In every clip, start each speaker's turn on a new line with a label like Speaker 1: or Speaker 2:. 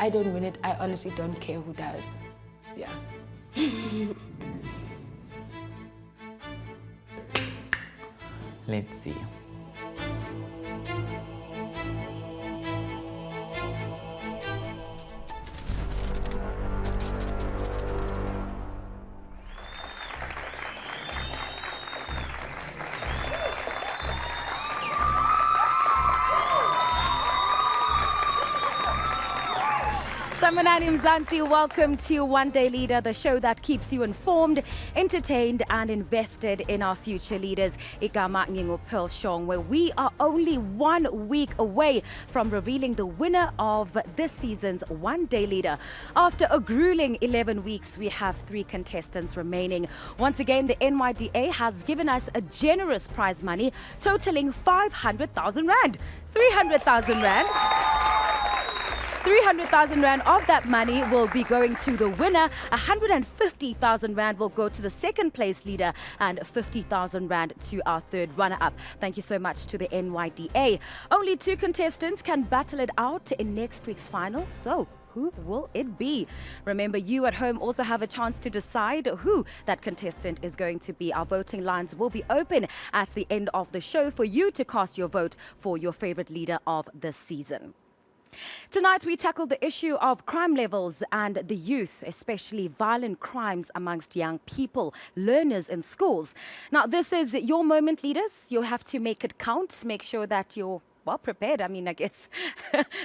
Speaker 1: I don't win it, I honestly don't care who does. Yeah.
Speaker 2: Let's see.
Speaker 3: Samanani Mzansi, welcome to One Day Leader, the show that keeps you informed, entertained and invested in our future leaders. Igama Ngingo Pearl Shong, where we are only 1 week away from revealing the winner of this season's One Day Leader. After a grueling 11 weeks, we have 3 contestants remaining. Once again, the NYDA has given us a generous prize money totaling 500,000 Rand. 300,000 Rand. 300,000 Rand of that money will be going to the winner. 150,000 Rand will go to the second place leader and 50,000 Rand to our third runner-up. Thank you so much to the NYDA. Only 2 contestants can battle it out in next week's final. So who will it be? Remember, you at home also have a chance to decide who that contestant is going to be. Our voting lines will be open at the end of the show for you to cast your vote for your favorite leader of this season. Tonight, we tackle the issue of crime levels and the youth, especially violent crimes amongst young people, learners in schools. Now, this is your moment, leaders. You'll have to make it count. Make sure that you're well prepared. I mean, I guess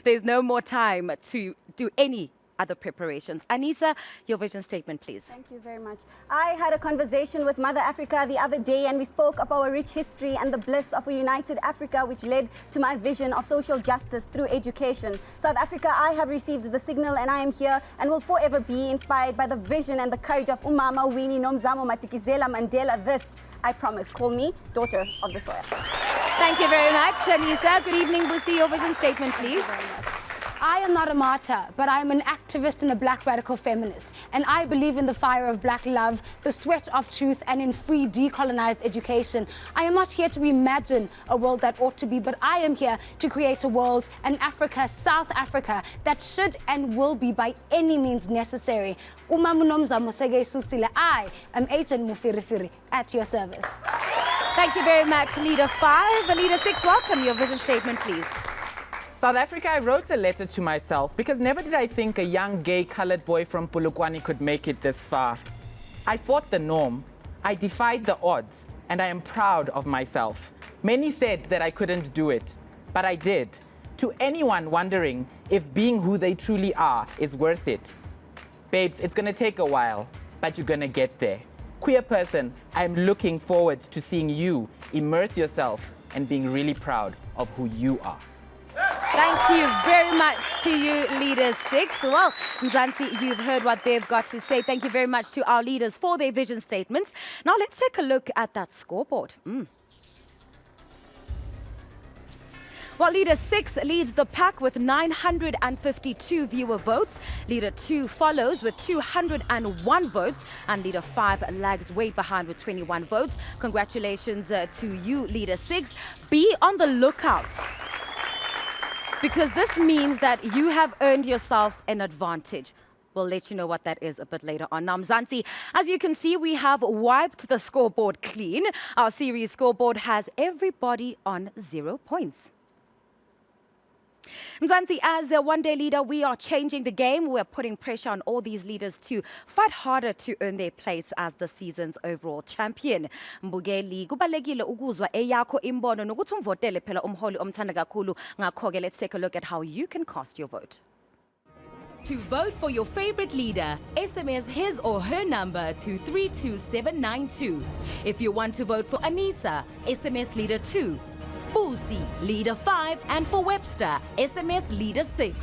Speaker 3: there's no more time to do any other preparations. Anisa, your vision statement, please.
Speaker 4: Thank you very much. I had a conversation with Mother Africa the other day, and we spoke of our rich history and the bliss of a united Africa, which led to my vision of social justice through education. South Africa, I have received the signal, and I am here and will forever be inspired by the vision and the courage of Umama Winnie Nomzamo Matikizela Mandela. This, I promise. Call me daughter of the soil.
Speaker 3: Thank you very much, Anisa. Good evening, Busi. Your vision statement, please.
Speaker 5: I am not a martyr, but I am an activist and a black radical feminist. And I believe in the fire of black love, the sweat of truth, and in free decolonized education. I am not here to imagine a world that ought to be, but I am here to create a world, an Africa, South Africa, that should and will be by any means necessary. I am Agent Mufirifiri at your service.
Speaker 3: Thank you very much, Leader 5. Leader 6, welcome. Your vision statement, please.
Speaker 2: South Africa, I wrote a letter to myself because never did I think a young gay colored boy from Polokwane could make it this far. I fought the norm, I defied the odds, and I am proud of myself. Many said that I couldn't do it, but I did. To anyone wondering if being who they truly are is worth it, babes, it's gonna take a while, but you're gonna get there. Queer person, I'm looking forward to seeing you immerse yourself and being really proud of who you are.
Speaker 3: Thank you very much to you, Leader 6. Well, Mzansi, you've heard what they've got to say. Thank you very much to our leaders for their vision statements. Now let's take a look at that scoreboard. Well, Leader 6 leads the pack with 952 viewer votes. Leader 2 follows with 201 votes. And Leader 5 lags way behind with 21 votes. Congratulations to you, Leader 6. Be on the lookout, because this means that you have earned yourself an advantage. We'll let you know what that is a bit later on. Now, Mzansi, as you can see, we have wiped the scoreboard clean. Our series scoreboard has everybody on 0 points. Mzansi, as a one-day leader, we are changing the game. We're putting pressure on all these leaders to fight harder to earn their place as the season's overall champion. Mbugeli, kubalekile ukuzwa eyakho imbono nokuthi umvotele phela umholi omthanda kakhulu. Ngakho-ke, let's take a look at how you can cast your vote. To vote for your favorite leader, SMS his or her number to 32792. If you want to vote for Anisa, SMS Leader 2. Busi, Leader 5, and for Webster, SMS Leader 6.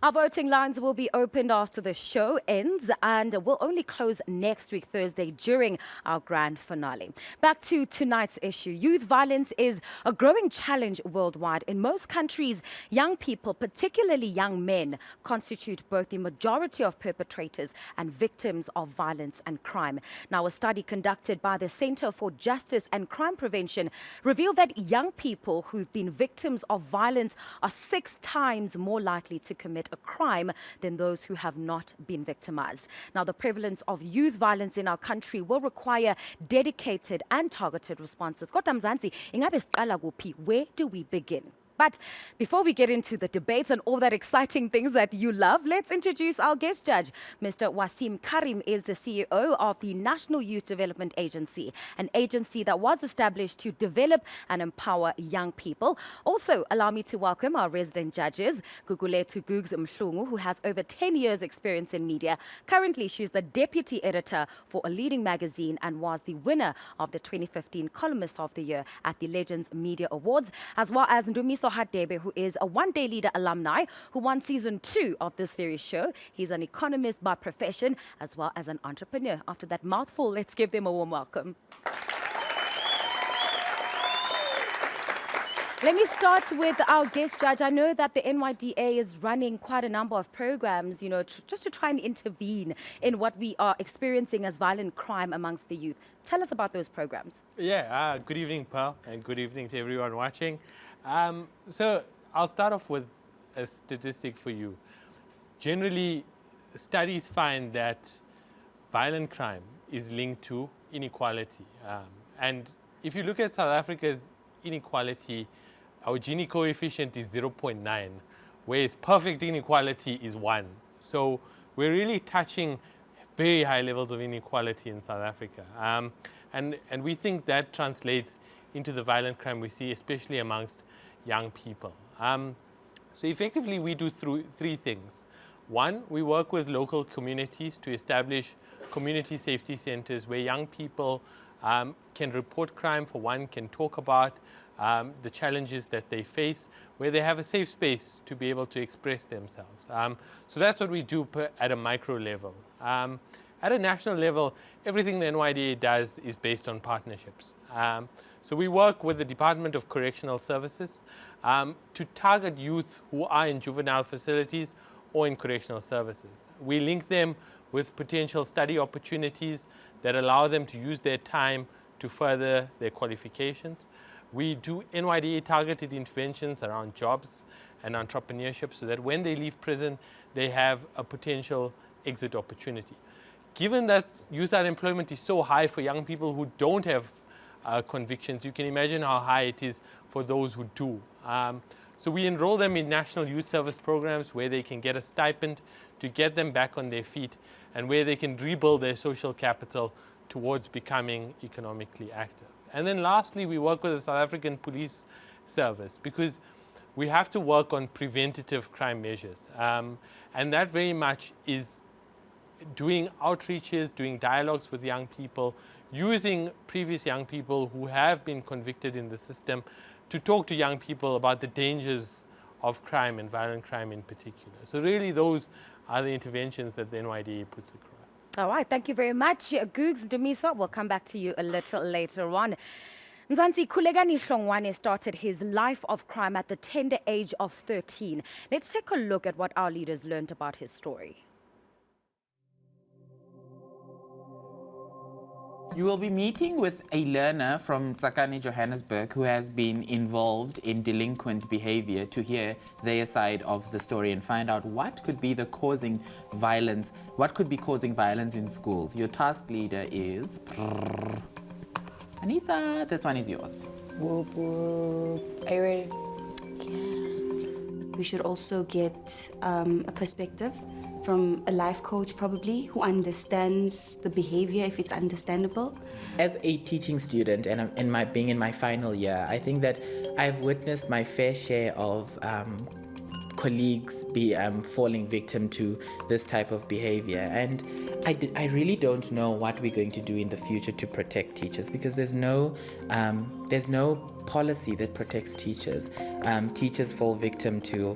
Speaker 3: Our voting lines will be opened after the show ends and will only close next week, Thursday, during our grand finale. Back to tonight's issue. Youth violence is a growing challenge worldwide. In most countries, young people, particularly young men, constitute both the majority of perpetrators and victims of violence and crime. Now, a study conducted by the Center for Justice and Crime Prevention revealed that young people who've been victims of violence are 6 times more likely to commit a crime than those who have not been victimized. Now, the prevalence of youth violence in our country will require dedicated and targeted responses. Kodwa Mzansi, ingabe siqala kuphi? Where do we begin? But before we get into the debates and all that exciting things that you love, let's introduce our guest judge. Mr. Wasim Karim is the CEO of the National Youth Development Agency, an agency that was established to develop and empower young people. Also, allow me to welcome our resident judges, Gugulethu Gugs Mhlungu, who has over 10 years experience in media. Currently, she's the deputy editor for a leading magazine and was the winner of the 2015 Columnist of the Year at the Legends Media Awards, as well as Ndumiso Hadebe, who is a One Day Leader alumni who won season 2 of this very show. He's an economist by profession as well as an entrepreneur. After that mouthful, let's give them a warm welcome. Let me start with our guest judge. I know that the NYDA is running quite a number of programs, you know, just to try and intervene in what we are experiencing as violent crime amongst the youth. Tell us about those programs.
Speaker 6: Yeah, good evening, Pearl, and good evening to everyone watching. So I'll start off with a statistic for you. Generally, studies find that violent crime is linked to inequality. And if you look at South Africa's inequality, our Gini coefficient is 0.9, whereas perfect inequality is 1. So we're really touching very high levels of inequality in South Africa. And we think that translates into the violent crime we see, especially amongst young people. So effectively, we do 3 things. 1, we work with local communities to establish community safety centers where young people can report crime, for one, can talk about the challenges that they face, where they have a safe space to be able to express themselves. So that's what we do at a micro level. At a national level, everything the NYDA does is based on partnerships. So we work with the Department of Correctional Services to target youth who are in juvenile facilities or in correctional services. We link them with potential study opportunities that allow them to use their time to further their qualifications. We do NYDA targeted interventions around jobs and entrepreneurship so that when they leave prison, they have a potential exit opportunity. Given that youth unemployment is so high for young people who don't have convictions, you can imagine how high it is for those who do. So we enroll them in national youth service programs where they can get a stipend to get them back on their feet and where they can rebuild their social capital towards becoming economically active. And then lastly, we work with the South African Police Service because we have to work on preventative crime measures. And that very much is doing outreaches, doing dialogues with young people, using previous young people who have been convicted in the system to talk to young people about the dangers of crime and violent crime in particular. So really those are the interventions that the NYDA puts across.
Speaker 3: All right, thank you very much. Gugs Ndumiso, we'll come back to you a little later on. Mzansi Kulegani Hlongwane started his life of crime at the tender age of 13. Let's take a look at what our leaders learned about his story.
Speaker 7: You will be meeting with a learner from Tsakani, Johannesburg, who has been involved in delinquent behavior to hear their side of the story and find out what could be the causing violence, what could be causing violence in schools. Your task leader is Anissa. This one is yours.
Speaker 1: Whoop, whoop. Are you ready?
Speaker 8: We should also get a perspective from a life coach probably who understands the behavior if it's understandable.
Speaker 7: As a teaching student and being in my final year, I think that I've witnessed my fair share of colleagues be falling victim to this type of behavior, and I really don't know what we're going to do in the future to protect teachers, because there's no policy that protects teachers. Teachers fall victim to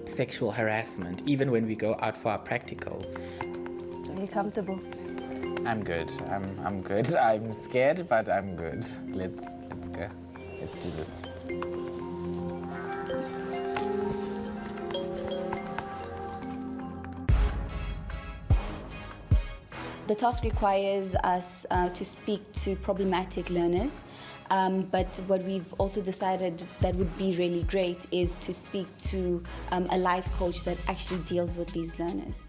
Speaker 7: sexual harassment, even when we go out for our practicals.
Speaker 4: Are you comfortable?
Speaker 7: I'm good. I'm good. I'm scared, but I'm good. Let's go. Let's do this.
Speaker 8: The task requires us to speak to problematic learners, but what we've also decided that would be really great is to speak to a life coach that actually deals with these learners.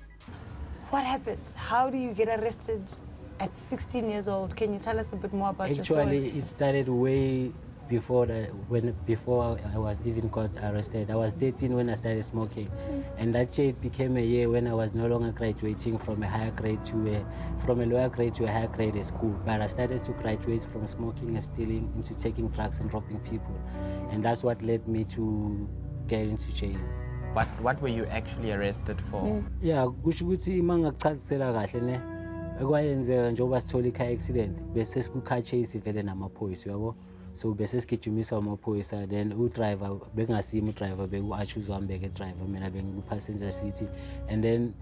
Speaker 9: What happened? How do you get arrested at 16 years old? Can you tell us a bit more about your story?
Speaker 10: Actually, it started way before before I was even got arrested. I was 13 when I started smoking, and that shade became a year when I was no longer graduating from a higher grade from a lower grade to a higher grade at school. But I started to graduate from smoking and stealing into taking drugs and robbing people, and that's what led me to get into jail.
Speaker 7: What were you actually arrested for?
Speaker 10: Yeah, kusho ukuthi mangakuchazisela kahle ne ekwayenzeka njengoba sithola i-car accident bese siku-car chase vele namaphoyisa uyabo. So bese sigijimiswa amaphoyisa, then udriver bengasimi udriver beku-achuse wami beke-driver, mina bengiku-passenger seat, and then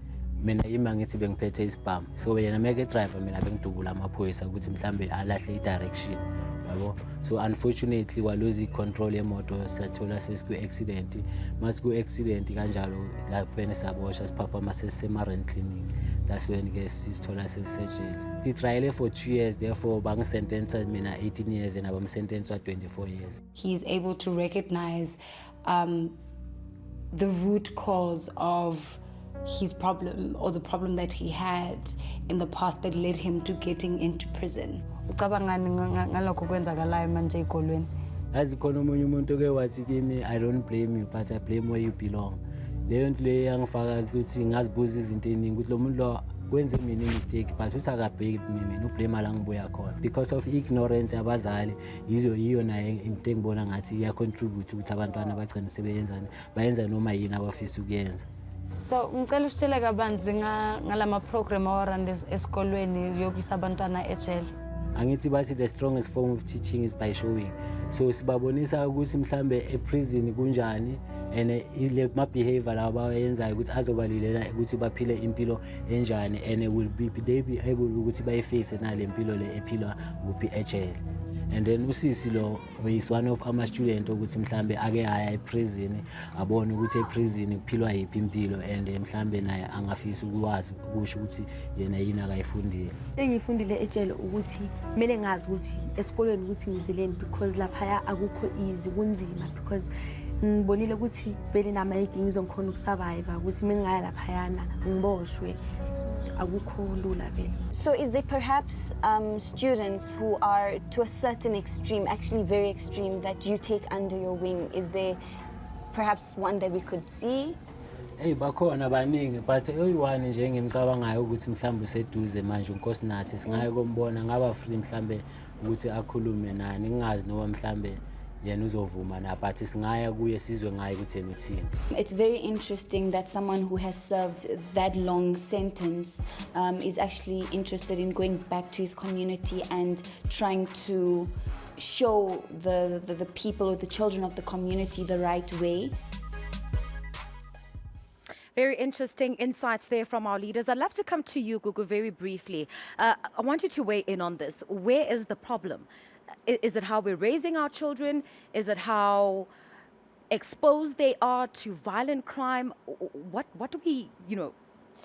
Speaker 10: mina ima ngithi bengiphethe isibhamu, so yena meke-driver mina bengidubula amaphoyisa ukuthi mhlambe alahle i-direction yabo. So unfortunately walose i-control yemoto, sathola sesiku-accident. Masiku-accident kanjalo lapho saboshwa siphaphama sesisema-rent clinic. That's when sizithola sesisejele. Sitrayele for 2 years, therefore bangisentensa mina 18 years and abamsentensa 24 years.
Speaker 8: He's able to recognize the root cause of his problem, or the problem that he had in the past that led him to getting into prison.
Speaker 9: Ucabangani ngalokho kwenzakalayo manje ezikolweni?
Speaker 10: As khona omunye umuntu ke wathi kimi, I don't blame you but I blame where you belong. Leyo nto leyo yangifaka ukuthi ngazibuza izinto eziningi ukuthi lo muntu lo wenze mina mistake but uthi akabheki mina ublame la ngibuya khona because of ignorance yabazali. Yiyo naye into engibona ngathi iya contribute ukuthi abantwana bagcine sebeyenzani bayenza noma yini abafisa ukuyenza.
Speaker 9: So ngicela usitshele kabanzi ngalama program awaranda esikolweni yokisa abantwana ejele.
Speaker 10: Angithi bathi the strongest form of teaching is by showing. So sibabonisa ukuthi mhlambe eprison kunjani and ile ma-behavior lawo bayenzayo ukuthi azobalilela ukuthi baphile impilo enjani, and they be able ukuthi bayiface nale mpilo le ephilwa kuphi ejele. And then usisi lo is one of our students ukuthi mhlambe ake haya eprison abone ukuthi eprison kuphilwa yiphi impilo, and mhlambe naye angafisa ukwazi ukusho ukuthi yena yini akayifundile.
Speaker 1: Engiyifundile ejele ukuthi kumele ngazi ukuthi esikolweni ukuthi ngizeleni, because lapha akukho easy, kunzima, because ngibonile ukuthi vele nama yidingi ngizokhona ukusurvive ukuthi mengaya lapha yana ngiboshwe akukho lula vele.
Speaker 4: So is there perhaps students who are to a certain extreme, actually very extreme, that you take under your wing? Is there perhaps one that we could see?
Speaker 10: Hey, bakhona baningi, but oyi-one nje engimcabangayo ukuthi mhlambe useduze manje unkosi nathi singaye kombona ngaba free mhlambe ukuthi akhulume nani, ngingazi noma mhlambe yena uzovuma na, but singaya kuye sizwe ngaye ukuthi yena uthini.
Speaker 8: It's very interesting that someone who has served that long sentence is actually interested in going back to his community and trying to show the people or the children of the community the right way.
Speaker 3: Very interesting insights there from our leaders. I'd love to come to you, Gugu, very briefly. I want you to weigh in on this. Where is the problem? Is it how we're raising our children? Is it how exposed they are to violent crime? What do we,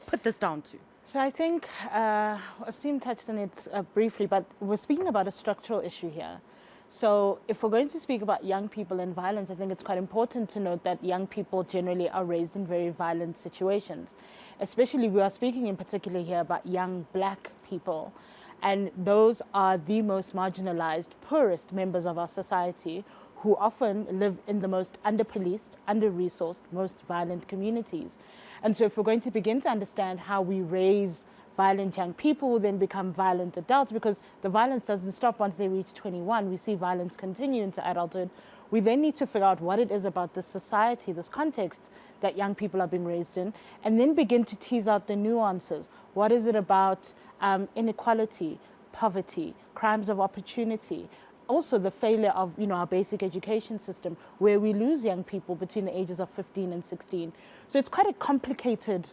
Speaker 3: put this down to?
Speaker 11: So I think Asim touched on it briefly, but we're speaking about a structural issue here. So if we're going to speak about young people and violence, I think it's quite important to note that young people generally are raised in very violent situations. Especially, we are speaking in particular here about young black people. And those are the most marginalized, poorest members of our society who often live in the most under-policed, under-resourced, most violent communities. And so if we're going to begin to understand how we raise violent young people will then become violent adults, because the violence doesn't stop once they reach 21. We see violence continue into adulthood. We then need to figure out what it is about this society, this context that young people are being raised in, and then begin to tease out the nuances. What is it about inequality, poverty, crimes of opportunity, also the failure of our basic education system, where we lose young people between the ages of 15 and 16. So it's quite a complicated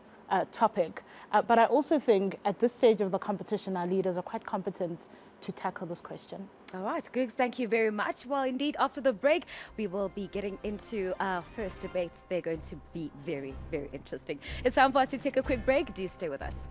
Speaker 11: topic. But I also think at this stage of the competition, our leaders are quite competent to tackle this question.
Speaker 3: All right, Googs, thank you very much. Well, indeed, after the break, we will be getting into our first debates. They're going to be very, very interesting. It's time for us to take a quick break. Do stay with us.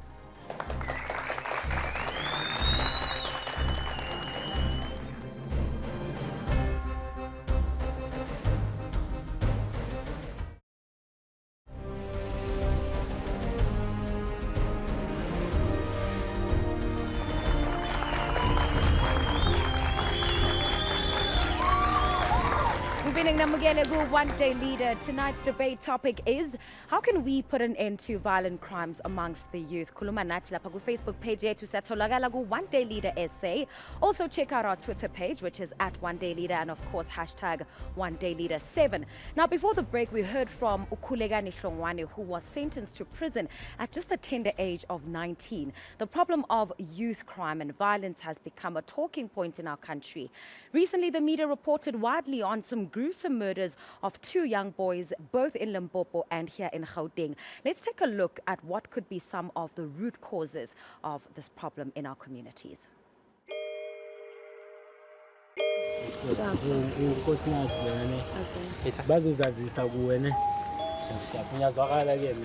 Speaker 3: One Day Leader. Tonight's debate topic is, how can we put an end to violent crimes amongst the youth? Khuluma nathi lapha ku Facebook page yethu siyatholakala ku One Day Leader SA. Also check out our Twitter page, which is @OneDayLeader, and of course #OneDayLeader7. Now, before the break, we heard from Ukhulegani Hlongwane, who was sentenced to prison at just the tender age of 19. The problem of youth crime and violence has become a talking point in our country. Recently, the media reported widely on some gruesome murders of 2 young boys, both in Limpopo and here in Gauteng. Let's take a look at what could be some of the root causes of this problem in our communities.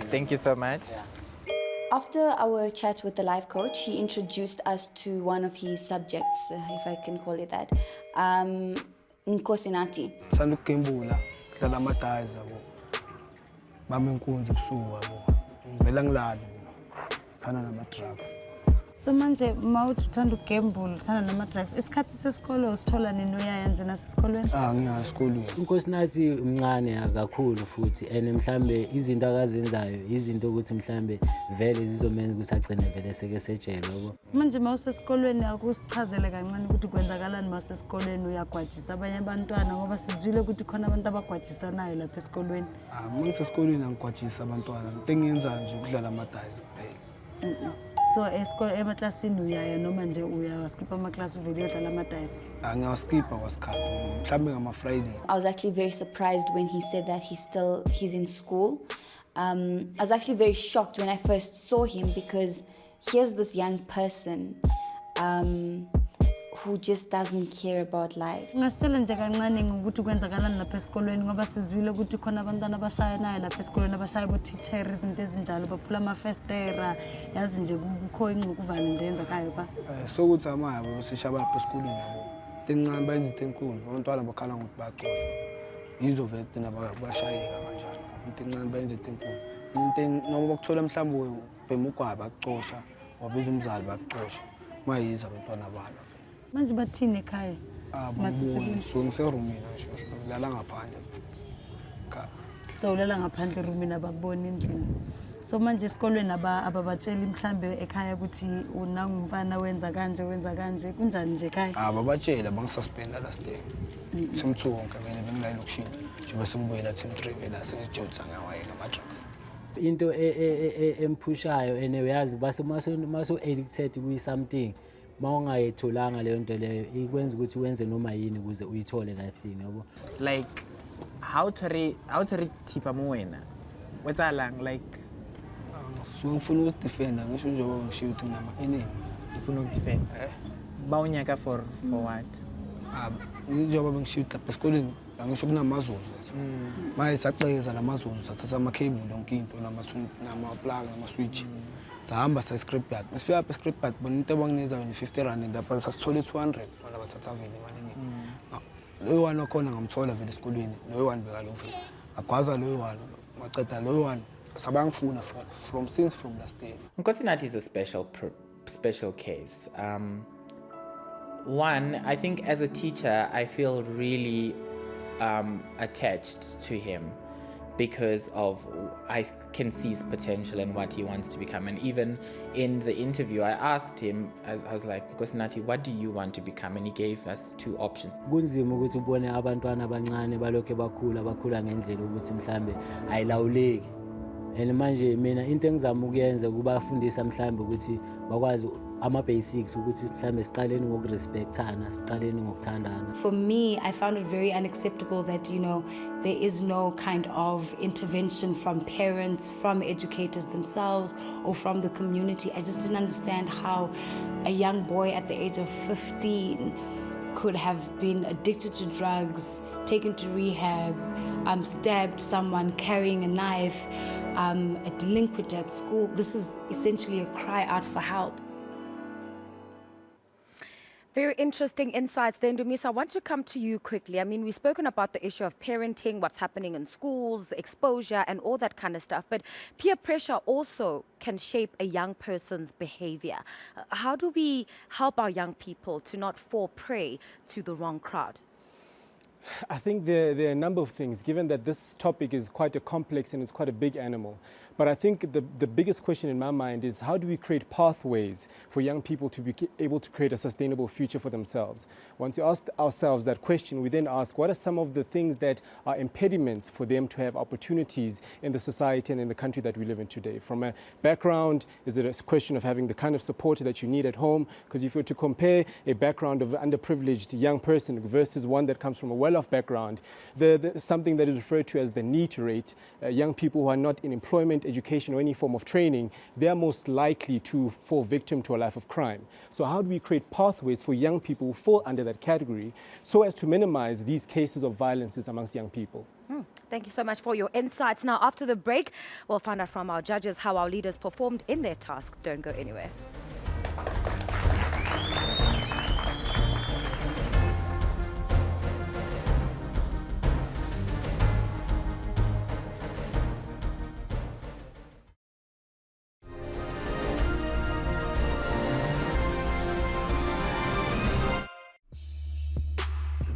Speaker 7: Thank you so much.
Speaker 8: After our chat with the life coach, he introduced us to one of his subjects, if I can call it that, Nkosinati.
Speaker 9: So manje mawuthi uthanda ugamble uthanda nama-drugs isikhathi sesikole usithola nini uyaya nje nasesikolweni?
Speaker 10: Ngiya esikolweni. Unkosinathi mncane kakhulu futhi and mhlambe izinto akazenzayo izinto ukuthi mhlambe vele zizomenza ukuthi agcine vele seke sejele yabo.
Speaker 9: Manje mawusesikolweni akusichazele kancane ukuthi kwenzakalani mawusesikolweni uyagwajisa abanye abantwana ngoba sizwile ukuthi khona abantu abagwajisanayo lapha esikolweni.
Speaker 12: Ngisesikolweni angigwajisa abantwana into engiyenzayo nje ukudlala amadayizi kuphela.
Speaker 9: So emaklasini uyaya noma nje uya waskipha amaklasi uvele uyodlala amadayisi?
Speaker 12: Ngiyawaskipha kwasikhathi mhlawumbe ngama-Friday.
Speaker 8: I was actually very surprised when he said that he's in school. I was actually very shocked when I first saw him because here's this young person who just doesn't care about life.
Speaker 9: Ngasitshela nje kancane ngokuthi kwenzakalani lapha esikolweni ngoba sizwile ukuthi khona abantwana abashayanayo lapha esikolweni abashaya bo-teacher izinto ezinjalo baphula amafestera yazi nje kukho ingqukuvane nje yenzakayo pha.
Speaker 12: Sokuthi amaya bosisha lapha esikolweni yabo tencane bayenza into enkulu abantwana bakhala ngokuthi bayaxoshwa yizo vele thina bashayeka kanjalo into encane bayenza into enkulu noma bakuthola mhlawumbe ubhema ugwayi bakuxosha wabiza umzali bakuxosha mayiza abantwana balo.
Speaker 9: Manje bathini ekhaya?
Speaker 12: So ngiserumini ngisho ngilala ngaphandle.
Speaker 9: So ulala ngaphandle erumini abakubona endlini. So manje esikolweni ababatsheli mhlambe ekhaya ukuthi unangumfana wenza kanje kunjani nje ekhaya?
Speaker 12: Ababatshela bangisuspenda last day. Simthonke vele bengila elokishini. Njengoba sengibuyela team 3 vela sengijotsa ngawaye ngama-drugs.
Speaker 10: Into emphushayo uyazi base maso addicted ku something. Mawungayitholanga leyo nto leyo ikwenza ukuthi wenze noma yini ukuze uyithole that thing yabo.
Speaker 7: Like how to thipa muwena wetsalang like
Speaker 12: so ngifuna ukudefenda ngisho njengoba ngishiyo ukuthi ngama enemy
Speaker 7: ngifuna ukudefend bawunyaka for what
Speaker 12: njengoba bengishiyo lapha esikoleni ngisho kunamazuzu manje saqeza lamazuzu sathatha ama-cable yonke into nama-plug nama-switch sahamba sa-script yard masifika apha e-script yard bona into abanginezayo ne-50 lapha sasithole 200 bona bathatha vele imali eningi loyo one wakhona ngamthola vele esikolweni loyo one bekaloku vele agwaza loyo one maceda loyo one sabangifuna from last day.
Speaker 7: Nkosinati is a special case. One, I think as a teacher I feel really attached to him because of I can see his potential and what he wants to become. And even in the interview, I asked him, I was like, Nkosinati, what do you want to become? And he gave us 2 options.
Speaker 10: Kunzima ukuthi ubone abantwana abancane balokho bakhula ngendlela ukuthi mhlambe ayilawuleki. And manje mina into engizama ukuyenza kubafundisa mhlambe ukuthi bakwazi ama-basics ukuthi mhlawumbe siqaleni ngokurespectana siqaleni ngokuthandana.
Speaker 8: For me, I found it very unacceptable that, you know, there is no kind of intervention from parents, from educators themselves, or from the community. I just didn't understand how a young boy at the age of 15 could have been addicted to drugs, taken to rehab, stabbed someone, carrying a knife, a delinquent at school. This is essentially a cry out for help.
Speaker 3: Very interesting insights there, Dumisa. I want to come to you quickly. I mean, we've spoken about the issue of parenting, what's happening in schools, exposure, and all that kind of stuff. But peer pressure also can shape a young person's behavior. How do we help our young people to not fall prey to the wrong crowd?
Speaker 13: I think there are a number of things, given that this topic is quite a complex and it's quite a big animal. But I think the biggest question in my mind is how do we create pathways for young people to be able to create a sustainable future for themselves? Once you ask ourselves that question, we then ask what are some of the things that are impediments for them to have opportunities in the society and in the country that we live in today? From a background, is it a question of having the kind of support that you need at home? Because if you were to compare a background of an underprivileged young person versus one that comes from a well-off background, something that is referred to as the NEET rate, young people who are not in employment, education or any form of training, they are most likely to fall victim to a life of crime. So how do we create pathways for young people who fall under that category so as to minimize these cases of violences amongst young people?
Speaker 3: Thank you so much for your insights. Now, after the break, we'll find out from our judges how our leaders performed in their task. Don't go anywhere.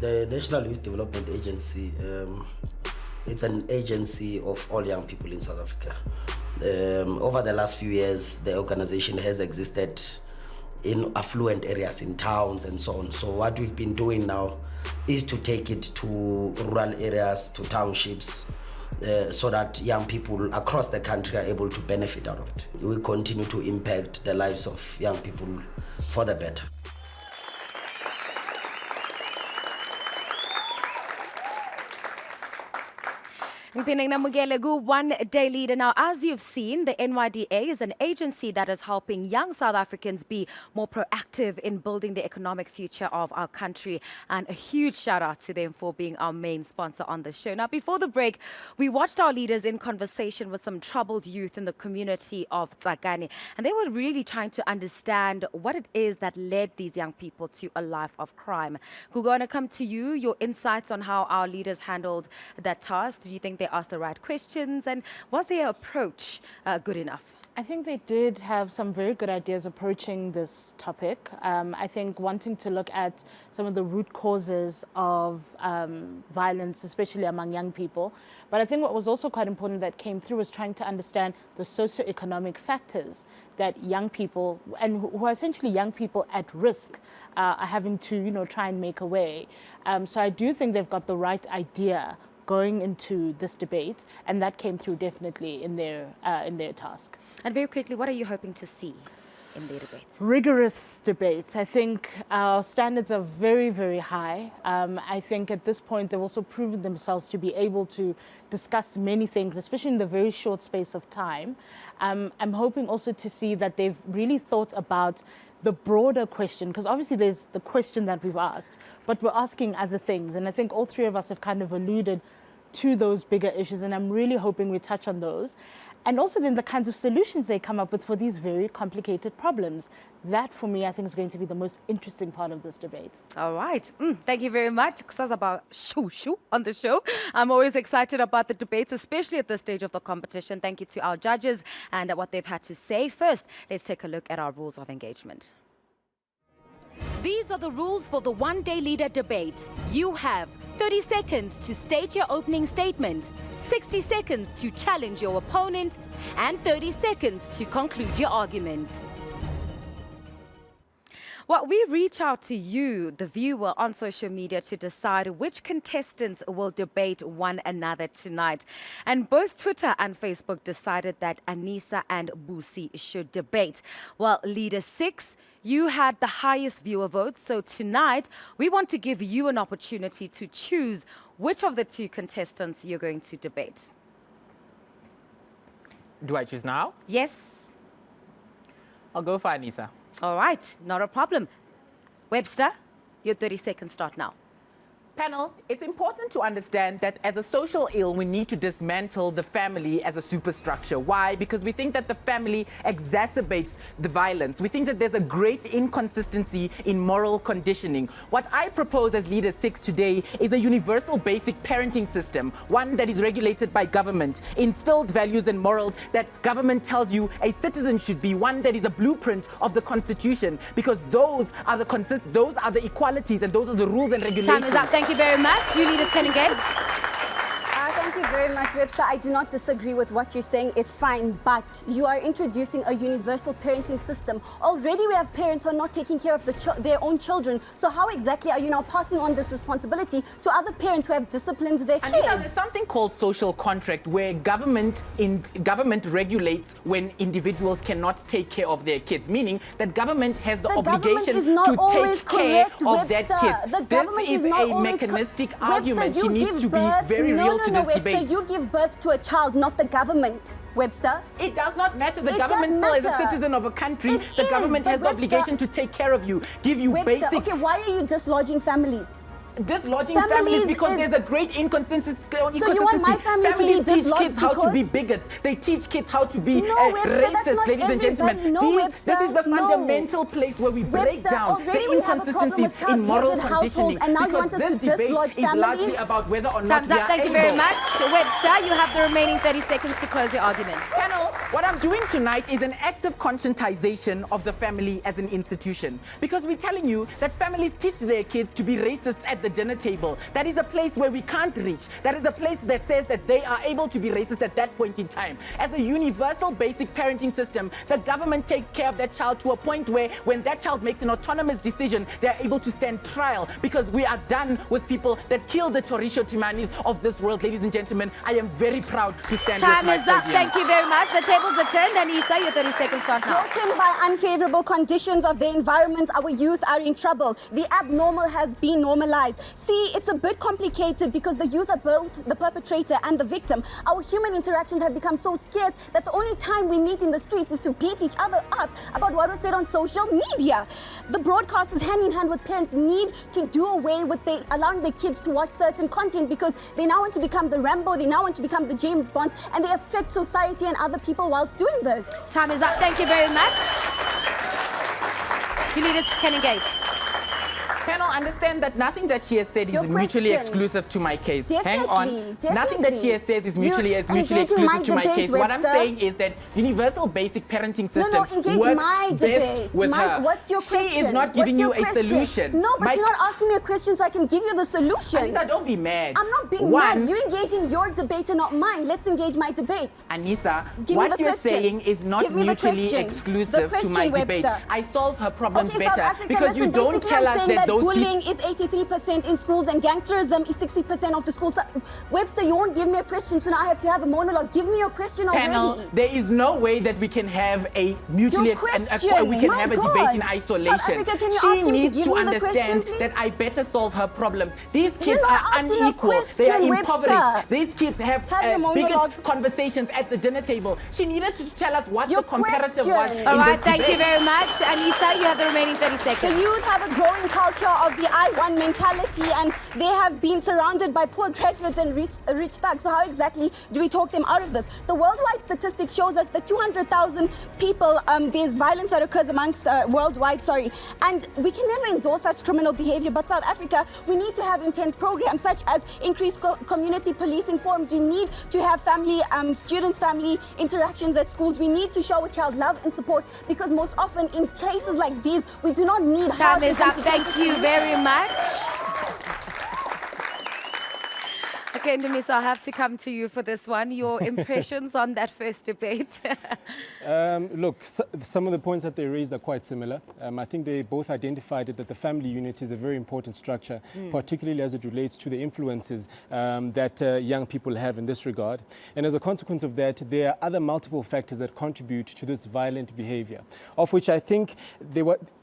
Speaker 14: The National Youth Development Agency, it's an agency of all young people in South Africa. Over the last few years, the organization has existed in affluent areas, in towns and so on. So what we've been doing now is to take it to rural areas, to townships, so that young people across the country are able to benefit out of it. We continue to impact the lives of young people for the better.
Speaker 3: One day leader. Now, as you've seen, the NYDA is an agency that is helping young South Africans be more proactive in building the economic future of our country. And a huge shout out to them for being our main sponsor on the show. Now, before the break, we watched our leaders in conversation with some troubled youth in the community of Tsakani. And they were really trying to understand what it is that led these young people to a life of crime. We're going to come to you, your insights on how our leaders handled that task. Do you think they asked the right questions, and was their approach good enough?
Speaker 11: I think they did have some very good ideas approaching this topic. I think wanting to look at some of the root causes of violence, especially among young people. But I think what was also quite important that came through was trying to understand the socioeconomic factors that young people, and who are essentially young people at risk, are having to, try and make a way. So I do think they've got the right idea going into this debate, and that came through definitely in their task.
Speaker 3: And very quickly, what are you hoping to see in their debates?
Speaker 11: Rigorous debates. I think our standards are very, very high. I think at this point they've also proven themselves to be able to discuss many things, especially in the very short space of time. I'm hoping also to see that they've really thought about the broader question, because obviously there's the question that we've asked, but we're asking other things. And I think all three of us have kind of alluded to those bigger issues, and I'm really hoping we touch on those. And also then the kinds of solutions they come up with for these very complicated problems. That, for me, I think is going to be the most interesting part of this debate.
Speaker 3: All right. Thank you very much. About shoo on the show. I'm always excited about the debates, especially at this stage of the competition. Thank you to our judges and what they've had to say. First, let's take a look at our rules of engagement. These are the rules for the one-day leader debate. You have 30 seconds to state your opening statement, 60 seconds to challenge your opponent, and 30 seconds to conclude your argument. Well, we reach out to you, the viewer, on social media to decide which contestants will debate one another tonight. And both Twitter and Facebook decided that Anissa and Busi should debate. Well, Leader 6, you had the highest viewer vote, so tonight we want to give you an opportunity to choose which of the two contestants you're going to debate.
Speaker 2: Do I choose now?
Speaker 3: Yes.
Speaker 2: I'll go for Anissa.
Speaker 3: All right, not a problem. Webster, your 30 seconds start now.
Speaker 2: Panel, it's important to understand that as a social ill, we need to dismantle the family as a superstructure. Why? Because we think that the family exacerbates the violence. We think that there's a great inconsistency in moral conditioning. What I propose as Leader 6 today is a universal basic parenting system, one that is regulated by government, instilled values and morals that government tells you a citizen should be, one that is a blueprint of the Constitution, because those are the equalities and those are the rules and regulations.
Speaker 3: Time is up. Thank you very much. You leaders can engage.
Speaker 4: Thank you very much, Webster. I do not disagree with what you're saying. It's fine, but you are introducing a universal parenting system. Already we have parents who are not taking care of their own children. So how exactly are you now passing on this responsibility to other parents who have disciplined their kids?
Speaker 2: Anissa, there's something called social contract where government regulates when individuals cannot take care of their kids, meaning that government has the obligation to take care of that kid. This is a mechanistic argument. She needs to be very real to this debate.
Speaker 4: Webster, you give birth to a child, not the government. Webster?
Speaker 2: It does not matter. The government still is a citizen of a country. The government has the obligation to take care of you, give you basic...
Speaker 4: Okay, why are you dislodging families?
Speaker 2: Dislodging families because there's a great inconsistency.
Speaker 4: So you want my family to be dislodged
Speaker 2: teach kids how to be bigots. They teach kids how to be racist, ladies and gentlemen. This is the fundamental place where we break down the inconsistencies in moral conditioning.
Speaker 4: And now you
Speaker 2: because
Speaker 4: want us
Speaker 2: this
Speaker 4: to
Speaker 2: debate
Speaker 4: dislodge
Speaker 2: is largely about whether or not we are
Speaker 3: Thank you very much. Webster, you have the remaining 30 seconds to close your argument.
Speaker 2: Panel, what I'm doing tonight is an active conscientization of the family as an institution. Because we're telling you that families teach their kids to be racists at the dinner table. That is a place where we can't reach. That is a place that says that they are able to be racist at that point in time. As a universal basic parenting system, the government takes care of that child to a point where when that child makes an autonomous decision, they're able to stand trial, because we are done with people that kill the Torisho Timanis of this world. Ladies and gentlemen, I am very proud to stand with my
Speaker 3: Time is up.
Speaker 2: podium.
Speaker 3: Thank you very much. The tables are turned. Anissa, your 30 seconds start now.
Speaker 4: Broken by unfavorable conditions of their environments, our youth are in trouble. The abnormal has been normalized. See, it's a bit complicated because the youth are both the perpetrator and the victim. Our human interactions have become so scarce that the only time we meet in the streets is to beat each other up about what was said on social media. The broadcasters, hand in hand with parents, need to do away with allowing their kids to watch certain content, because they now want to become the Rambo, they now want to become the James Bonds, and they affect society and other people whilst doing this.
Speaker 3: Time is up. Thank you very much. You leaders can engage.
Speaker 2: Panel, understand that nothing that she has said is mutually exclusive to my case. Hang on.
Speaker 4: Definitely.
Speaker 2: Nothing that she has said is mutually exclusive to my case. What I'm saying is that universal basic parenting system works best with her.
Speaker 4: What's your question?
Speaker 2: She is not giving you a solution.
Speaker 4: No, but you're not asking me a question so I can give you the solution.
Speaker 2: Anissa, don't be mad.
Speaker 4: I'm not being mad. You engage in your debate and not mine. Let's engage my debate.
Speaker 2: Anissa, what you're saying is not mutually exclusive to my debate. I solve her problems better because you don't tell us that
Speaker 4: bullying is 83% in schools and gangsterism is 60% of the schools. Webster, you won't give me a question, so now I have to have a monologue. Give me your question already.
Speaker 2: Panel, there is no way that we can have a mutually have a debate in isolation.
Speaker 4: South Africa, can you
Speaker 2: she
Speaker 4: ask him
Speaker 2: needs
Speaker 4: to give me the
Speaker 2: understand
Speaker 4: question,
Speaker 2: that I better solve her problems. These kids
Speaker 4: You're
Speaker 2: are
Speaker 4: not asking a
Speaker 2: unequal.
Speaker 4: question,
Speaker 2: They are
Speaker 4: Webster.
Speaker 2: impoverished. These kids have
Speaker 4: your
Speaker 2: bigger conversations at the dinner table. She needed to tell us what the comparative was.
Speaker 3: All right, thank you very much. Anissa, you have the remaining 30 seconds.
Speaker 4: The youth have a growing culture of the I want mentality, and they have been surrounded by poor graduates and rich thugs. So how exactly do we talk them out of this? The worldwide statistics shows us that 200,000 people, there's violence that occurs amongst worldwide, and we can never endorse such criminal behavior. But South Africa, we need to have intense programs such as increased community policing forums. We need to have family, students-family interactions at schools. We need to show a child love and support, because most often in cases like these, we do not need
Speaker 3: Time is up. Thank you very much. Okay, Ndumisa, I'll have to come to you for this one. Your impressions on that first debate?
Speaker 13: Look, some of the points that they raised are quite similar. I think they both identified that the family unit is a very important structure, particularly as it relates to the influences that young people have in this regard. And as a consequence of that, there are other multiple factors that contribute to this violent behavior, of which I think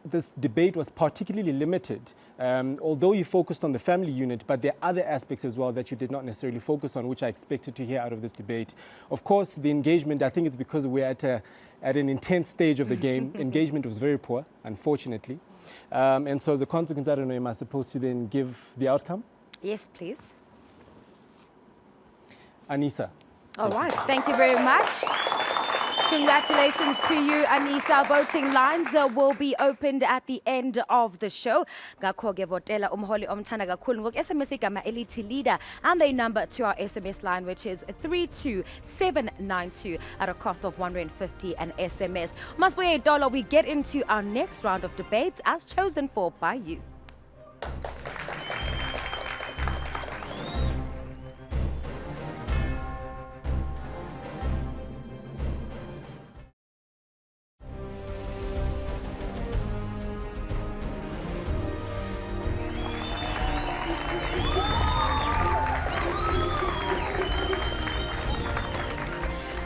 Speaker 13: this debate was particularly limited, although you focused on the family unit, but there are other aspects as well that you did not necessarily focus on, which I expected to hear out of this debate. Of course, the engagement, I think it's because we're at an intense stage of the game. Engagement was very poor, unfortunately. And so as a consequence, I don't know, am I supposed to then give the outcome?
Speaker 3: Yes, please.
Speaker 13: Anissa.
Speaker 3: All right, thank you very much. Congratulations to you, Anissa. Voting lines will be opened at the end of the show. Ngakho-ke votela umholi omthanda kakhulu ngoku-SMS igama elithi leader, and they number to our SMS line, which is 32792 at a cost of R150 an SMS. Masbuye Dollar, we get into our next round of debates as chosen for by you.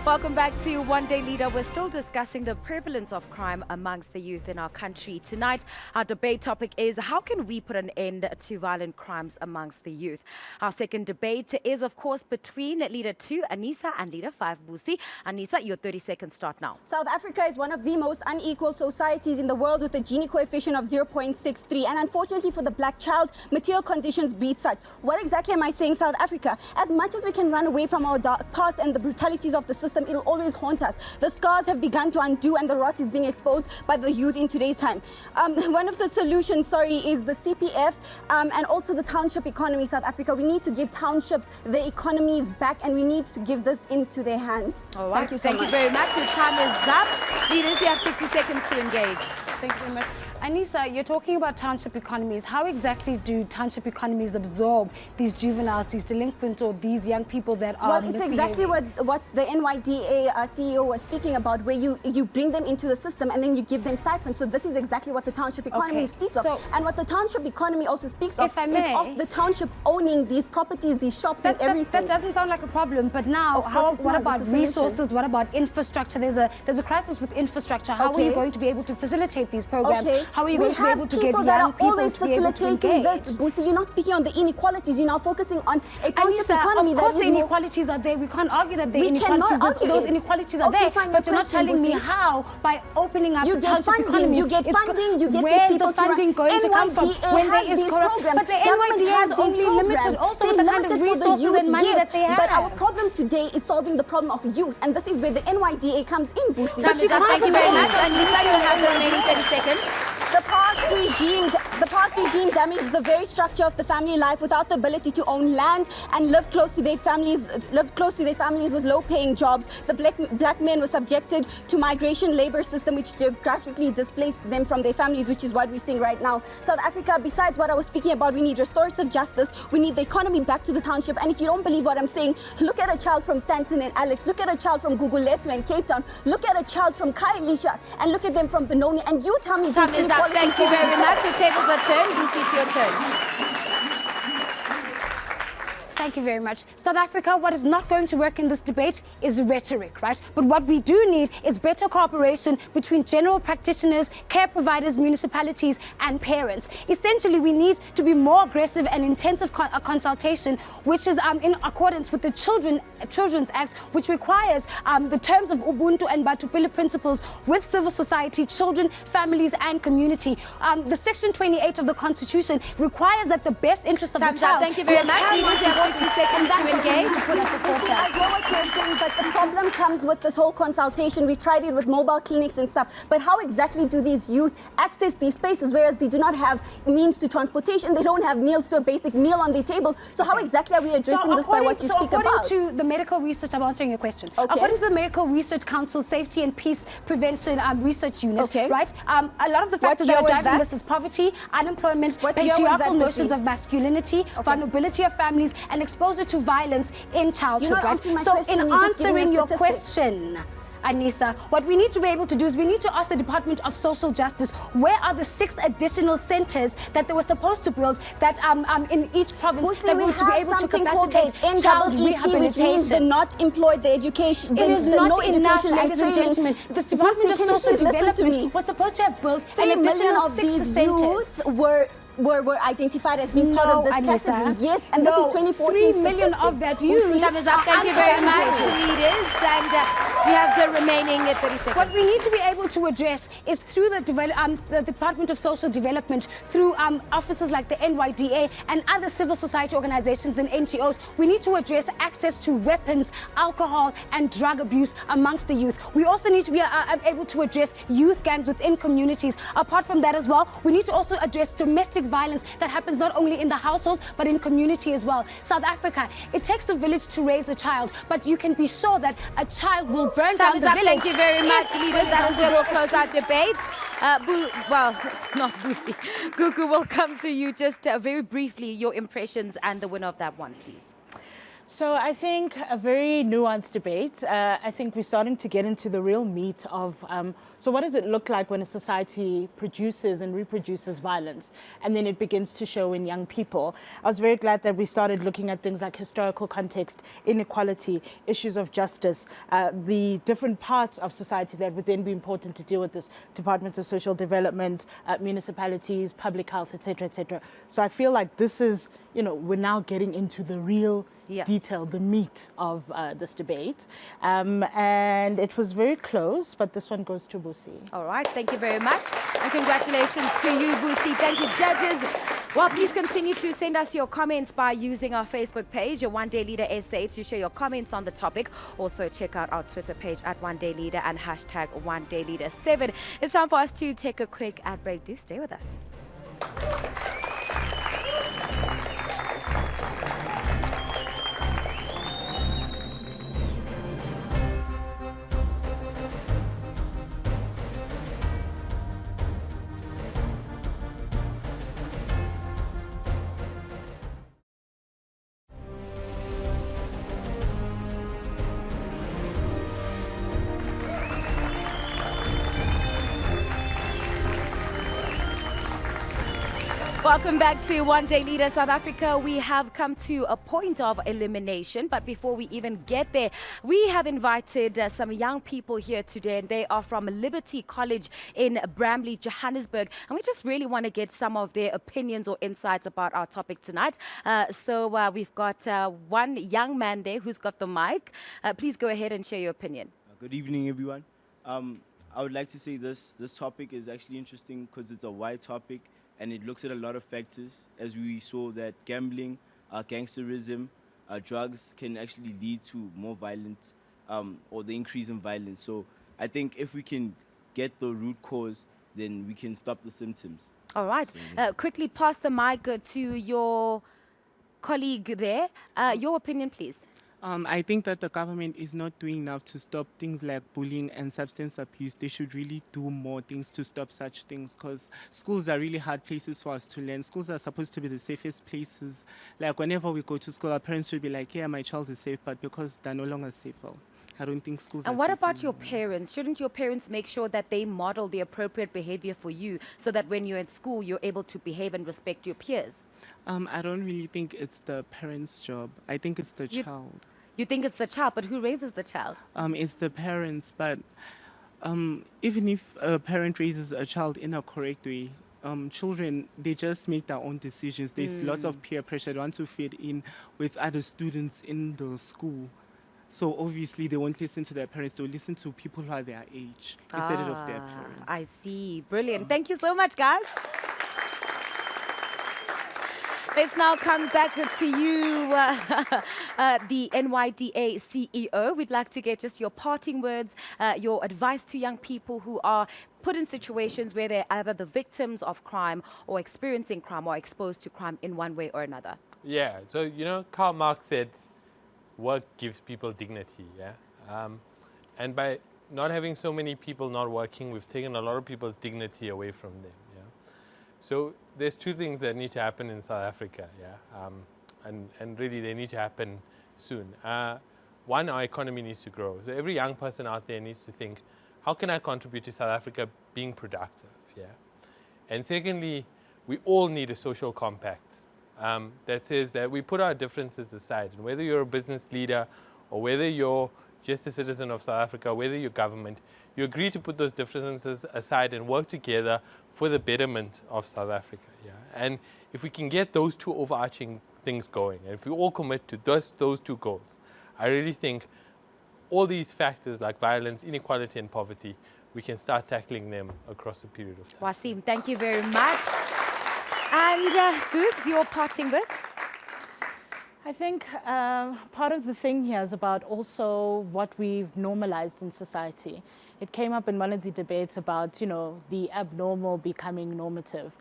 Speaker 3: Welcome back to One Day Leader. We're still discussing the prevalence of crime amongst the youth in our country. Tonight, our debate topic is how can we put an end to violent crimes amongst the youth? Our second debate is, of course, between Leader 2, Anissa, and Leader 5, Busi. Anissa, your 30 seconds start now.
Speaker 4: South Africa is one of the most unequal societies in the world with a Gini coefficient of 0.63. And unfortunately for the black child, material conditions breed such. What exactly am I saying, South Africa? As much as we can run away from our dark past and the brutalities of the system, it'll always haunt us. The scars have begun to undo and the rot is being exposed by the youth in today's time. One of the solutions, is the CPF and also the township economy, South Africa. We need to give townships their economies back and we need to give this into their hands.
Speaker 3: All right.
Speaker 4: Thank you so much.
Speaker 3: Thank you very much. Your time is up. Leaders, you have 60 seconds to engage.
Speaker 5: Thank you very much. Anissa, you're talking about township economies. How exactly do township economies absorb these juveniles, these delinquents, or these young people that are
Speaker 4: Well, it's exactly what the NYDA CEO was speaking about, where you bring them into the system and then you give them stipends. So this is exactly what the township economy speaks of. And what the township economy also speaks of is of the township owning these properties, these shops and everything.
Speaker 5: That doesn't sound like a problem, but now what about resources? What about infrastructure? There's a crisis with infrastructure. How are you going to be able to facilitate these programs? How are you going to be able to get young people to be able to engage?
Speaker 4: This, Busi, you're not speaking on the inequalities. You're now focusing on a township economy.
Speaker 5: Of course, the inequalities are there. We can't argue that the inequalities, those inequalities are there. But you're not telling me how by opening up the township economies.
Speaker 4: You get funding. You get
Speaker 5: where's the funding going to come from when there is corruption? But the NYDA has only limited also with the kind of resources and money that they have.
Speaker 4: But our problem today is solving the problem of youth, and this is where the NYDA comes in, Busi.
Speaker 3: Thank you very much. Anissa, you have the remaining 30 seconds.
Speaker 4: The past regime damaged the very structure of the family life without the ability to own land and live close to their families with low-paying jobs. The black men were subjected to migration labor system, which geographically displaced them from their families, which is what we're seeing right now. South Africa, besides what I was speaking about, we need restorative justice. We need the economy back to the township. And if you don't believe what I'm saying, look at a child from Sandton and Alex. Look at a child from Gugulethu and Cape Town. Look at a child from Khayelitsha and look at them from Benoni. And you tell me these inequalities.
Speaker 3: Thank you very much. The tables are turned. Busi, it's your turn.
Speaker 5: Thank you very much. South Africa, what is not going to work in this debate is rhetoric, right? But what we do need is better cooperation between general practitioners, care providers, municipalities, and parents. Essentially, we need to be more aggressive and intensive consultation, which is in accordance with the Children's Act, which requires the terms of Ubuntu and Batupile principles with civil society, children, families, and community. The Section 28 of the Constitution requires that the best interest of the child.
Speaker 3: Thank you very much. 40 seconds to engage.
Speaker 4: I know what you're saying, but the problem comes with this whole consultation. We tried it with mobile clinics and stuff, but how exactly do these youth access these spaces, whereas they do not have means to transportation, they don't have meals to a basic meal on their table? So how exactly are we addressing this by what you speak about?
Speaker 5: According to the medical research, I'm answering your question. According to the Medical Research Council Safety and Peace Prevention Research Unit, right? A lot of the factors that are driving this is poverty, unemployment, patriarchal notions of masculinity, vulnerability of families, and exposure to violence in childhood,
Speaker 4: You're not
Speaker 5: right?
Speaker 4: answering my
Speaker 5: So
Speaker 4: question,
Speaker 5: in
Speaker 4: you're just giving me
Speaker 5: answering your
Speaker 4: statistics.
Speaker 5: question, Anissa, what we need to be able to do is we need to ask the Department of Social Justice, where are the 6 additional centers that they were supposed to build that in each province that
Speaker 4: We
Speaker 5: were to be
Speaker 4: have
Speaker 5: able to
Speaker 4: something called the
Speaker 5: capacitate child
Speaker 4: NEET, which means they're
Speaker 5: rehabilitation.
Speaker 4: not employed, the education,
Speaker 5: It is
Speaker 4: the
Speaker 5: not
Speaker 4: no
Speaker 5: enough,
Speaker 4: education
Speaker 5: ladies and
Speaker 4: training.
Speaker 5: gentlemen. The Department of
Speaker 4: Can you
Speaker 5: Social
Speaker 4: please listen to me?
Speaker 5: Development was supposed to have built
Speaker 4: 3
Speaker 5: an
Speaker 4: million
Speaker 5: additional
Speaker 4: of
Speaker 5: 6
Speaker 4: these
Speaker 5: centers.
Speaker 4: youth were identified as being part of this
Speaker 5: Anissa.
Speaker 4: category. Yes, and this is 2014
Speaker 5: 3 million of that
Speaker 4: statistics.
Speaker 5: youth.
Speaker 3: Time is up. Thank you very much,
Speaker 5: Undocumented.
Speaker 3: leaders. And we have the remaining 30 seconds.
Speaker 5: What we need to be able to address is through the Department of Social Development, through offices like the NYDA and other civil society organizations and NGOs, we need to address access to weapons, alcohol and drug abuse amongst the youth. We also need to be able to address youth gangs within communities. Apart from that as well, we need to also address domestic violence that happens not only in the household but in community as well. South Africa, it takes a village to raise a child, but you can be sure that a child will burn down the village.
Speaker 3: Thank you very much, leaders. That is where we'll close our debate. Well, not Boosie. Gugu, will come to you just very briefly, your impressions and the winner of that one, please.
Speaker 11: So I think a very nuanced debate. I think we're starting to get into the real meat of, so what does it look like when a society produces and reproduces violence, and then it begins to show in young people. I was very glad that we started looking at things like historical context, inequality, issues of justice, the different parts of society that would then be important to deal with this, departments of social development, municipalities, public health, etc., etc. So I feel like this is, we're now getting into the real detail, the meat of this debate. And it was very close, but this one goes to Busi.
Speaker 3: All right, thank you very much. And congratulations to you, Busi. Thank you, judges. Well, please continue to send us your comments by using our Facebook page, One Day Leader SA, to share your comments on the topic. Also, check out our Twitter page at One Day Leader and hashtag One Day Leader 7. It's time for us to take a quick ad break. Do stay with us. Welcome back to One Day Leader South Africa. We have come to a point of elimination, but before we even get there, we have invited some young people here today, and they are from Liberty College in Bramley, Johannesburg, and we just really want to get some of their opinions or insights about our topic tonight. So we've got one young man there who's got the mic. Please go ahead and share your opinion.
Speaker 15: Good evening, everyone. I would like to say this topic is actually interesting because it's a wide topic, and it looks at a lot of factors, as we saw that gambling, gangsterism, drugs can actually lead to more violence or the increase in violence. So I think if we can get the root cause, then we can stop the symptoms.
Speaker 3: All right. So, quickly pass the mic to your colleague there. Your opinion, please.
Speaker 16: I think that the government is not doing enough to stop things like bullying and substance abuse. They should really do more things to stop such things, because schools are really hard places for us to learn. Schools are supposed to be the safest places. Like whenever we go to school, our parents should be like, yeah, my child is safe, but because they're no longer safe, well, I don't think schools are
Speaker 3: And what
Speaker 16: safe
Speaker 3: about
Speaker 16: anymore.
Speaker 3: your parents? Shouldn't your parents make sure that they model the appropriate behavior for you so that when you're at school, you're able to behave and respect your peers?
Speaker 16: I don't really think it's the parents' job. I think it's the child.
Speaker 3: You think it's the child, but who raises the child?
Speaker 16: It's the parents, but even if a parent raises a child in a correct way, children, they just make their own decisions. There's lots of peer pressure. They want to fit in with other students in the school. So obviously they won't listen to their parents. They'll listen to people who are their age instead of their parents.
Speaker 3: I see. Brilliant. Thank you so much, guys. Let's now come back to you, the NYDA CEO. We'd like to get just your parting words, your advice to young people who are put in situations where they're either the victims of crime or experiencing crime or exposed to crime in one way or another.
Speaker 6: Yeah, so, Karl Marx said work gives people dignity, yeah? And by not having so many people not working, we've taken a lot of people's dignity away from them, yeah? So there's two things that need to happen in South Africa, yeah? and really they need to happen soon. One, our economy needs to grow. So every young person out there needs to think, how can I contribute to South Africa being productive? Yeah. And secondly, we all need a social compact that says that we put our differences aside. And whether you're a business leader or whether you're just a citizen of South Africa, whether you're government, you agree to put those differences aside and work together for the betterment of South Africa. Yeah. And if we can get those two overarching things going, and if we all commit to those two goals, I really think all these factors like violence, inequality, and poverty, we can start tackling them across a period of time.
Speaker 3: Wasim, thank you very much. And Googs, your parting bit?
Speaker 11: I think part of the thing here is about also what we've normalized in society. It came up in one of the debates about, you know, the abnormal becoming normative.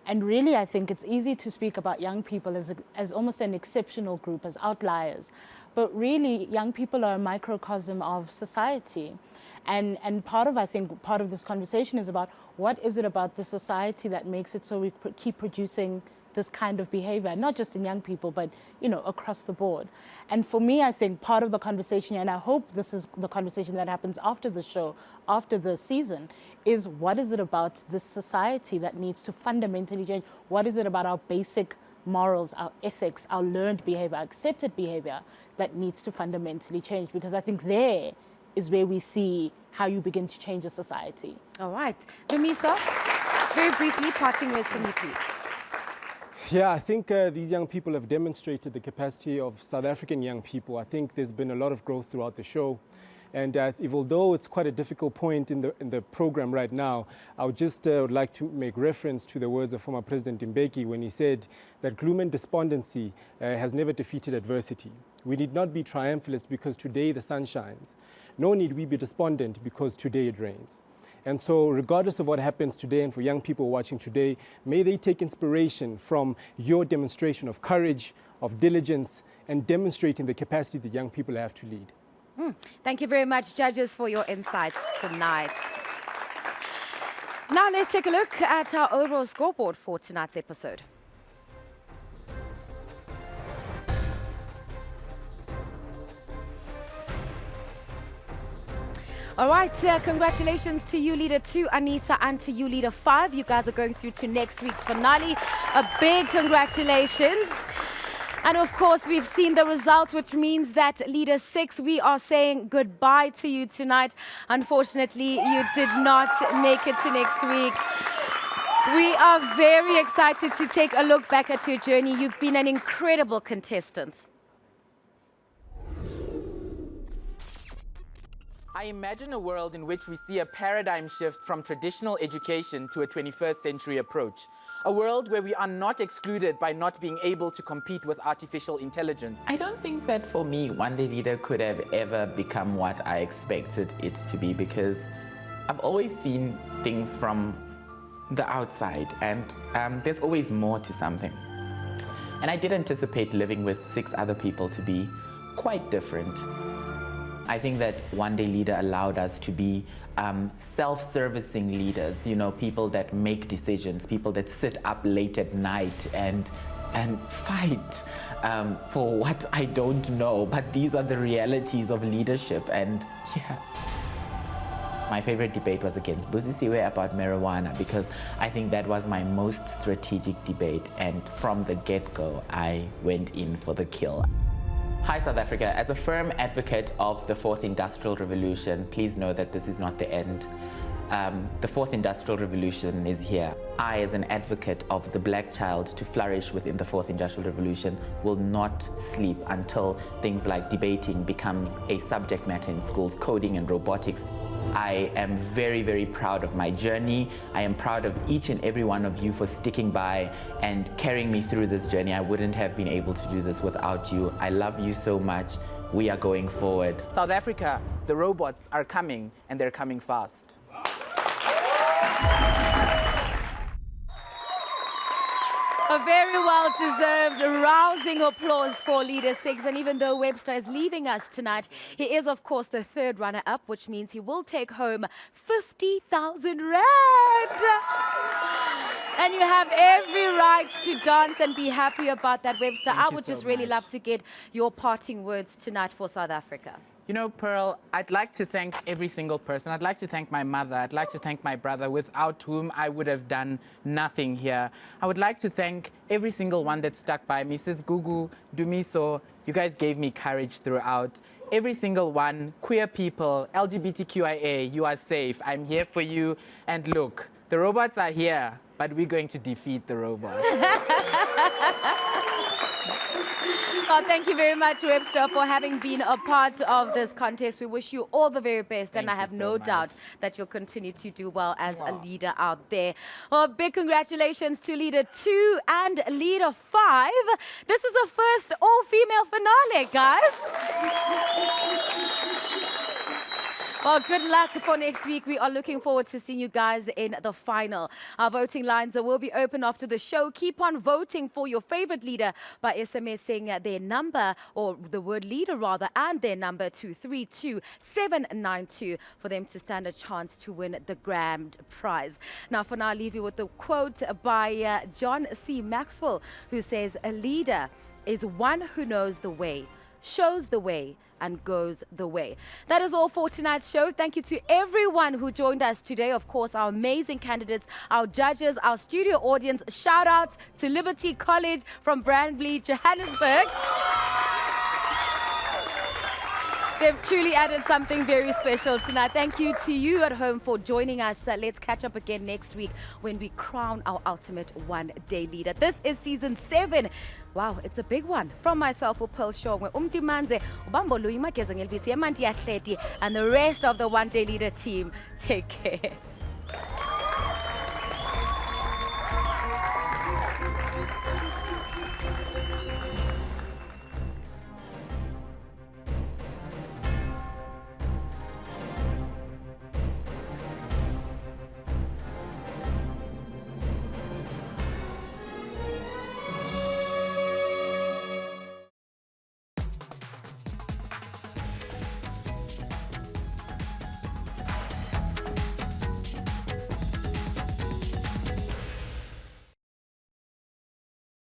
Speaker 11: And really, I think it's easy to speak about young people as almost an exceptional group, as outliers. But really, young people are a microcosm of society. And part of this conversation is about what is it about the society that makes it so we keep producing this kind of behavior, not just in young people, but, you know, across the board. And for me, I think part of the conversation, and I hope this is the conversation that happens after the show, after the season, is what is it about this society that needs to fundamentally change? What is it about our basic morals, our ethics, our learned behavior, our accepted behavior that needs to fundamentally change? Because I think there is where we see how you begin to change a society.
Speaker 3: All right. Dumisa, very briefly, parting words from you, please.
Speaker 13: Yeah, I think these young people have demonstrated the capacity of South African young people. I think there's been a lot of growth throughout the show. And although it's quite a difficult point in the program right now, I would just would like to make reference to the words of former President Mbeki when he said that gloom and despondency has never defeated adversity. We need not be triumphalist because today the sun shines. Nor need we be despondent because today it rains. And so regardless of what happens today, and for young people watching today, may they take inspiration from your demonstration of courage, of diligence, and demonstrating the capacity that young people have to lead.
Speaker 3: Thank you very much, judges, for your insights tonight. Now let's take a look at our overall scoreboard for tonight's episode. All right, congratulations to you, Leader 2, Anisa, and to you, Leader 5. You guys are going through to next week's finale. A big congratulations. And of course, we've seen the result, which means that Leader 6, we are saying goodbye to you tonight. Unfortunately, you did not make it to next week. We are very excited to take a look back at your journey. You've been an incredible contestant.
Speaker 2: I imagine a world in which we see a paradigm shift from traditional education to a 21st century approach. A world where we are not excluded by not being able to compete with artificial intelligence.
Speaker 7: I don't think that for me, One Day Leader could have ever become what I expected it to be, because I've always seen things from the outside, and there's always more to something. And I did anticipate living with 6 other people to be quite different. I think that One Day Leader allowed us to be self-servicing leaders, you know, people that make decisions, people that sit up late at night and fight for what I don't know, but these are the realities of leadership. And yeah, my favorite debate was against Busisiwe about marijuana, because I think that was my most strategic debate, and from the get-go I went in for the kill. Hi South Africa, as a firm advocate of the 4th Industrial Revolution, please know that this is not the end. The 4th Industrial Revolution is here. I, as an advocate of the black child to flourish within the 4th Industrial Revolution, will not sleep until things like debating becomes a subject matter in schools, coding and robotics. I am very, very proud of my journey. I am proud of each and every one of you for sticking by and carrying me through this journey. I wouldn't have been able to do this without you. I love you so much. We are going forward.
Speaker 2: South Africa, the robots are coming, and they're coming fast.
Speaker 3: A very well-deserved, rousing applause for Leader 6. And even though Webster is leaving us tonight, he is, of course, the third runner-up, which means he will take home 50,000 rand. And you have every right to dance and be happy about that, Webster. I would just really love to get your parting words tonight for South Africa.
Speaker 2: You know, Pearl, I'd like to thank every single person. I'd like to thank my mother. I'd like to thank my brother, without whom I would have done nothing here. I would like to thank every single one that stuck by me. Sis Gugu, Dumiso, you guys gave me courage throughout. Every single one, queer people, LGBTQIA, you are safe. I'm here for you. And look, the robots are here, but we're going to defeat the robots.
Speaker 3: Well, thank you very much, Webster, for having been a part of this contest. We wish you all the very best, and I have no doubt that you'll continue to do well as a leader out there. Well, big congratulations to Leader 2 and Leader 5. This is the first all-female finale, guys. Well, good luck for next week. We are looking forward to seeing you guys in the final. Our voting lines will be open after the show. Keep on voting for your favorite leader by SMSing their number, or the word leader rather, and their number to 32792 for them to stand a chance to win the grand prize. Now, for now, I'll leave you with a quote by John C. Maxwell, who says, "A leader is one who knows the way, shows the way, and goes the way." That is all for tonight's show. Thank you to everyone who joined us today. Of course, our amazing candidates, our judges, our studio audience. Shout out to Liberty College from Brandley, Johannesburg. They've truly added something very special tonight. Thank you to you at home for joining us. Let's catch up again next week when we crown our ultimate one-day leader. This is season 7. Wow, it's a big one. From myself, Pearl Shongwe, Manze, Ubambo Luima Gezangelbisi, Emanti Atleti, and the rest of the one-day leader team. Take care.